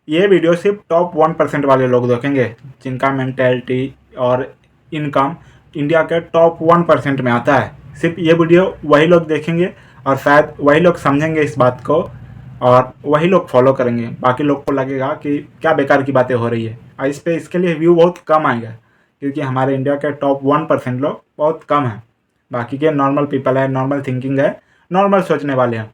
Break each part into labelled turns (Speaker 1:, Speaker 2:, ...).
Speaker 1: ये वीडियो सिर्फ टॉप 1% वाले लोग देखेंगे जिनका मेंटेलिटी और इनकम इंडिया के टॉप 1% में आता है। सिर्फ ये वीडियो वही लोग देखेंगे और शायद वही लोग समझेंगे इस बात को और वही लोग फॉलो करेंगे। बाकी लोग को लगेगा कि क्या बेकार की बातें हो रही है और इस पर इसके लिए व्यू बहुत कम आएगा क्योंकि हमारे इंडिया के टॉप 1% लोग बहुत कम हैं। बाकी के नॉर्मल पीपल है, नॉर्मल थिंकिंग है, नॉर्मल सोचने वाले हैं।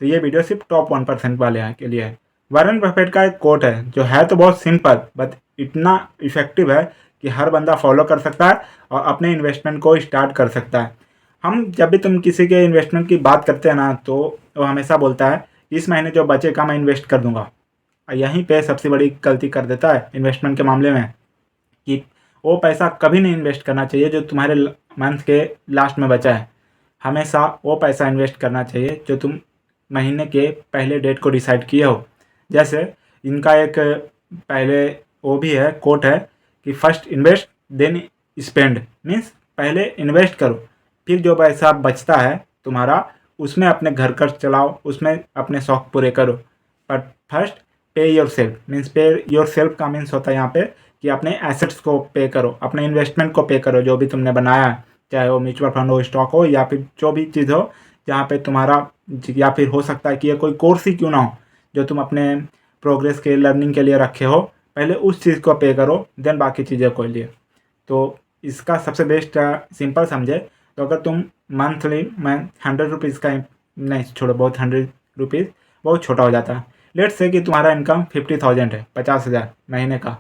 Speaker 1: तो ये वीडियो सिर्फ टॉप 1% वाले हैं के लिए है। वॉरेन बफेट का एक कोट है जो है तो बहुत सिंपल बट इतना इफेक्टिव है कि हर बंदा फॉलो कर सकता है और अपने इन्वेस्टमेंट को स्टार्ट कर सकता है। हम जब भी तुम किसी के इन्वेस्टमेंट की बात करते हैं ना तो वो हमेशा बोलता है इस महीने जो बचेगा मैं इन्वेस्ट कर दूंगा। और यहीं पे सबसे बड़ी गलती कर देता है इन्वेस्टमेंट के मामले में कि वो पैसा कभी नहीं इन्वेस्ट करना चाहिए जो तुम्हारे मंथ के लास्ट में बचा है। हमेशा वो पैसा इन्वेस्ट करना चाहिए जो तुम महीने के पहले डेट को डिसाइड किए हो। जैसे इनका एक पहले वो भी है कोट है कि first invest then spend, means पहले इन्वेस्ट करो फिर जो पैसा बचता है तुम्हारा उसमें अपने घर खर्च चलाओ, उसमें अपने शौक पूरे करो। But first pay yourself, means पे योर सेल्फ का मीन्स होता है यहाँ पे कि अपने एसेट्स को पे करो, अपने इन्वेस्टमेंट को पे करो जो भी तुमने बनाया है, चाहे वो म्यूचुअल फंड हो, स्टॉक हो या फिर जो भी चीज़ हो जहाँ पे तुम्हारा, या फिर हो सकता है कि ये कोई कोर्स ही क्यों ना हो जो तुम अपने प्रोग्रेस के लर्निंग के लिए रखे हो, पहले उस चीज़ को पे करो देन बाकी चीज़ों को लिए। तो इसका सबसे बेस्ट सिंपल समझे तो अगर तुम मंथली मैं 100 रुपीज़ का नहीं छोड़ो, बहुत 100 रुपीज़ बहुत छोटा हो जाता है। लेट्स से कि तुम्हारा इनकम 50,000 है, 50,000 महीने का।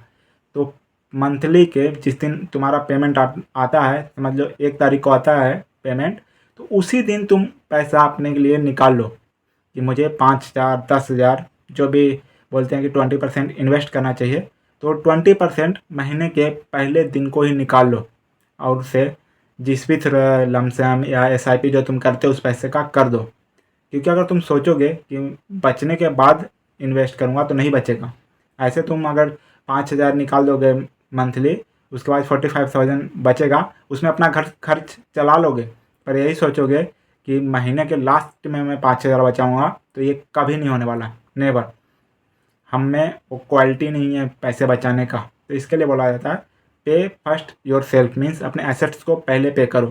Speaker 1: तो मंथली के जिस दिन तुम्हारा पेमेंट आता है, समझ लो 1 तारीख को आता है पेमेंट, तो उसी दिन तुम पैसा अपने के लिए निकाल लो कि मुझे 5,000 10,000 जो भी बोलते हैं कि 20% इन्वेस्ट करना चाहिए, तो 20% महीने के पहले दिन को ही निकाल लो और उसे जिस भी लमसम या SIP जो तुम करते हो उस पैसे का कर दो। क्योंकि अगर तुम सोचोगे कि बचने के बाद इन्वेस्ट करूँगा तो नहीं बचेगा। ऐसे तुम अगर 5,000 निकाल दोगे मंथली, उसके बाद 45,000 बचेगा, उसमें अपना घर खर्च चला लोगे। पर यही सोचोगे कि महीने के लास्ट में मैं 5,000 बचाऊँगा, तो ये कभी नहीं होने वाला, नेवर। हम में वो क्वालिटी नहीं है पैसे बचाने का। तो इसके लिए बोला जाता है पे फर्स्ट योर सेल्फ, मीन्स अपने एसेट्स को पहले पे करो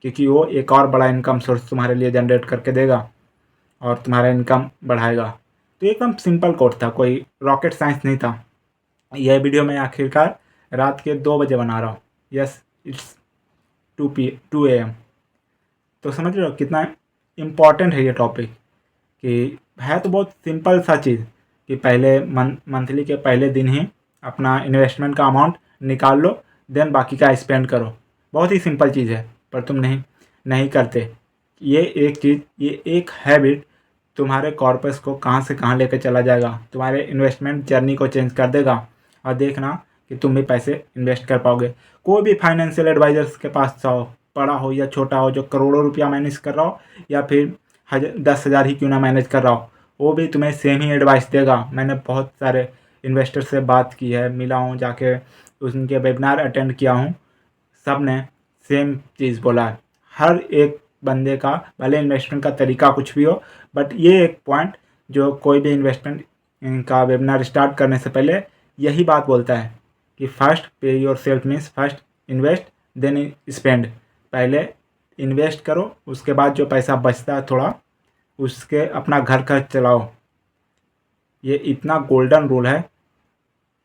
Speaker 1: क्योंकि वो एक और बड़ा इनकम सोर्स तुम्हारे लिए जनरेट करके देगा और तुम्हारा इनकम बढ़ाएगा। तो एकदम सिंपल कोड था, कोई रॉकेट साइंस नहीं था। यह वीडियो मैं आखिरकार रात के 2 बजे बना रहा हूँ। Yes, it's 2 AM। तो समझ रहे हो कितना इम्पॉर्टेंट है ये टॉपिक कि है तो बहुत सिंपल सा चीज़ कि पहले मंथली के पहले दिन ही अपना इन्वेस्टमेंट का अमाउंट निकाल लो देन बाकी का स्पेंड करो। बहुत ही सिंपल चीज़ है पर तुम नहीं करते। ये एक चीज़, ये एक हैबिट तुम्हारे कॉर्पस को कहाँ से कहाँ लेकर चला जाएगा, तुम्हारे इन्वेस्टमेंट जर्नी को चेंज कर देगा। और देखना कि तुम भी पैसे इन्वेस्ट कर पाओगे। कोई भी फाइनेंशियल एडवाइजर्स के पास जाओ, बड़ा हो या छोटा हो, जो करोड़ों रुपया मैनेज कर रहा हो या फिर 10,000 ही क्यों ना मैनेज कर रहा हो, वो भी तुम्हें सेम ही एडवाइस देगा। मैंने बहुत सारे इन्वेस्टर से बात की है, मिला हूँ, जाके उनके वेबिनार अटेंड किया हूँ, सब ने सेम चीज़ बोला है। हर एक बंदे का भले इन्वेस्टमेंट का तरीका कुछ भी हो, बट ये एक पॉइंट जो कोई भी इन्वेस्टमेंट इनका वेबिनार स्टार्ट करने से पहले यही बात बोलता है कि first pay yourself, means first invest then spend. पहले इन्वेस्ट करो, उसके बाद जो पैसा बचता है थोड़ा उसके अपना घर खर्च चलाओ। ये इतना गोल्डन रूल है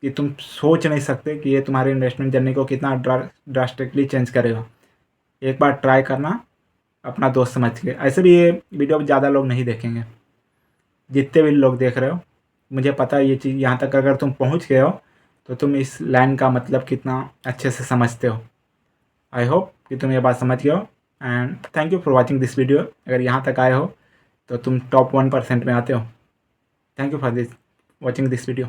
Speaker 1: कि तुम सोच नहीं सकते कि ये तुम्हारे इन्वेस्टमेंट जर्नी को कितना ड्रास्टिकली चेंज करेगा। एक बार ट्राई करना अपना दोस्त समझ के। ऐसे भी ये वीडियो ज़्यादा लोग नहीं देखेंगे, जितने भी लोग देख रहे हो मुझे पता है ये चीज़ यहाँ तक अगर तुम पहुँच गए हो तो तुम इस लाइन का मतलब कितना अच्छे से समझते हो। आई होप कि तुम ये बात समझ गए हो and thank you for watching this video. अगर यहाँ तक आए हो तो तुम टॉप 1% में आते हो। Thank you for this watching this video.